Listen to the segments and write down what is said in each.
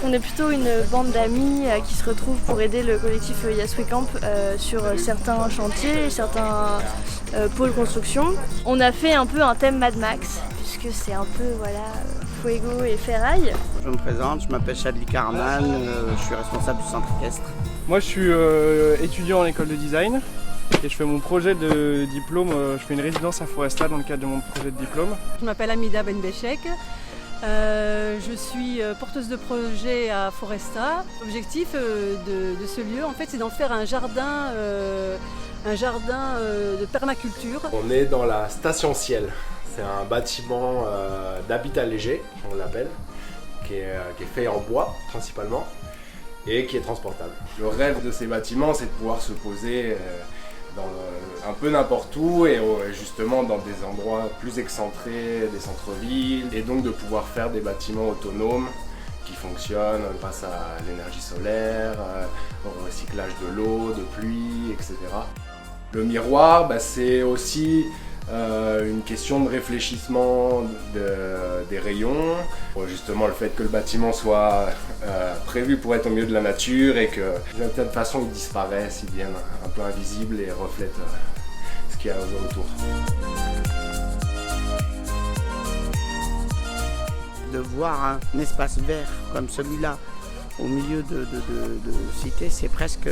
On est plutôt une bande d'amis qui se retrouvent pour aider le collectif Yes We Camp sur certains chantiers, certains pôles construction. On a fait un peu un thème Mad Max, puisque c'est un peu fuego et ferraille. Je me présente, je m'appelle Chadli Carman, je suis responsable du centre équestre. Moi je suis étudiant en école de design et je fais mon projet de diplôme, je fais une résidence à Foresta dans le cadre de mon projet de diplôme. Je m'appelle Amida Benbechek, je suis porteuse de projet à Foresta. L'objectif de ce lieu, en fait, c'est d'en faire un jardin de permaculture. On est dans la station Ciel, c'est un bâtiment d'habitat léger, on l'appelle, qui est fait en bois principalement et qui est transportable. Le rêve de ces bâtiments, c'est de pouvoir se poser un peu n'importe où et justement dans des endroits plus excentrés des centres-villes et donc de pouvoir faire des bâtiments autonomes qui fonctionnent grâce à l'énergie solaire, au recyclage de l'eau, de pluie, etc. Le miroir, c'est aussi une question de réfléchissement des rayons. Justement le fait que le bâtiment soit prévu pour être au milieu de la nature et que d'une certaine façon ils disparaissent, ils deviennent un peu invisibles et reflètent ce qu'il y a autour. De voir un espace vert comme celui-là au milieu de cité, c'est presque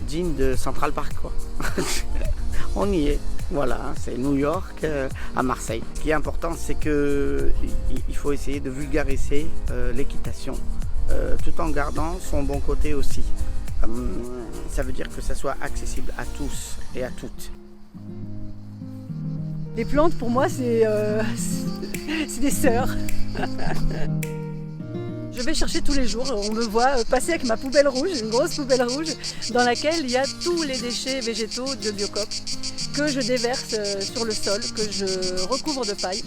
digne de Central Park, quoi. On y est. Voilà, c'est New York à Marseille. Ce qui est important, c'est qu'il faut essayer de vulgariser l'équitation, tout en gardant son bon côté aussi. Ça veut dire que ça soit accessible à tous et à toutes. Les plantes, pour moi, c'est des sœurs. Je vais chercher tous les jours, on me voit passer avec ma poubelle rouge, une grosse poubelle rouge, dans laquelle il y a tous les déchets végétaux de Biocop que je déverse sur le sol, que je recouvre de paille.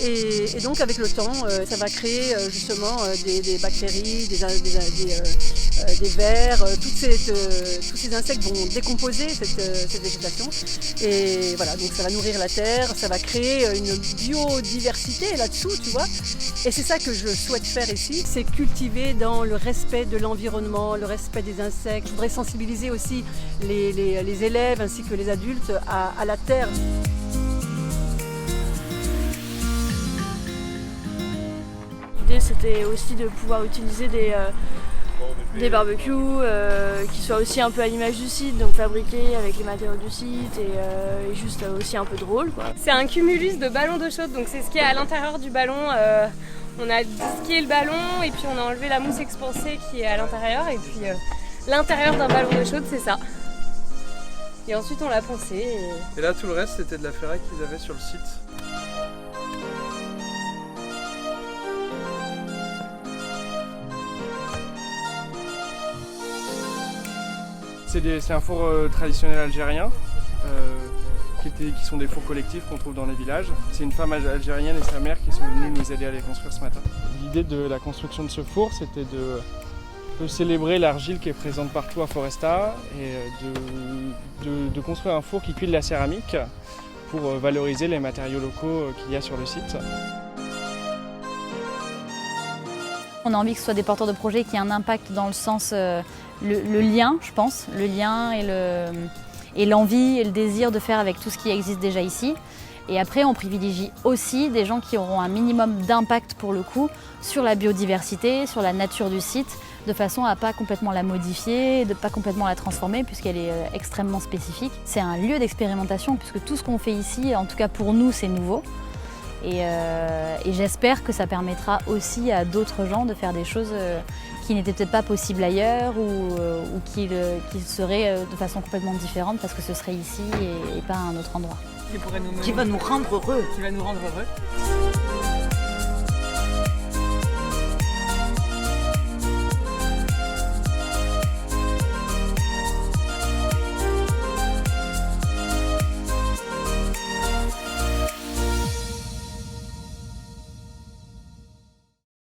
Et donc avec le temps, ça va créer justement des bactéries, des vers, tous ces insectes vont décomposer cette végétation. Et voilà, donc ça va nourrir la terre, ça va créer une biodiversité là-dessous, tu vois. Et c'est ça que je souhaite faire ici, c'est cultiver dans le respect de l'environnement, le respect des insectes. Je voudrais sensibiliser aussi les élèves ainsi que les adultes à la terre. L'idée c'était aussi de pouvoir utiliser des barbecues qui soient aussi un peu à l'image du site, donc fabriqués avec les matériaux du site et juste aussi un peu drôle, quoi. C'est un cumulus de ballons d'eau chaude, donc c'est ce qui est à l'intérieur du ballon. On a disqué le ballon et puis on a enlevé la mousse expansée qui est à l'intérieur et puis l'intérieur d'un ballon d'eau chaude c'est ça. Et ensuite on l'a poncé. Et là tout le reste c'était de la ferraille qu'ils avaient sur le site. C'est un four traditionnel algérien, qui sont des fours collectifs qu'on trouve dans les villages. C'est une femme algérienne et sa mère qui sont venues nous aider à les construire ce matin. L'idée de la construction de ce four, c'était de célébrer l'argile qui est présente partout à Foresta et de construire un four qui cuit de la céramique pour valoriser les matériaux locaux qu'il y a sur le site. On a envie que ce soit des porteurs de projets qui aient un impact dans le sens, le lien, je pense, le lien et l'envie et le désir de faire avec tout ce qui existe déjà ici. Et après, on privilégie aussi des gens qui auront un minimum d'impact pour le coup sur la biodiversité, sur la nature du site, de façon à pas complètement la modifier, de pas complètement la transformer puisqu'elle est extrêmement spécifique. C'est un lieu d'expérimentation puisque tout ce qu'on fait ici, en tout cas pour nous, c'est nouveau. Et j'espère que ça permettra aussi à d'autres gens de faire des choses qui n'étaient peut-être pas possibles ailleurs ou qui seraient de façon complètement différente parce que ce serait ici et pas à un autre endroit. Qui va nous rendre heureux. Qui va nous rendre heureux.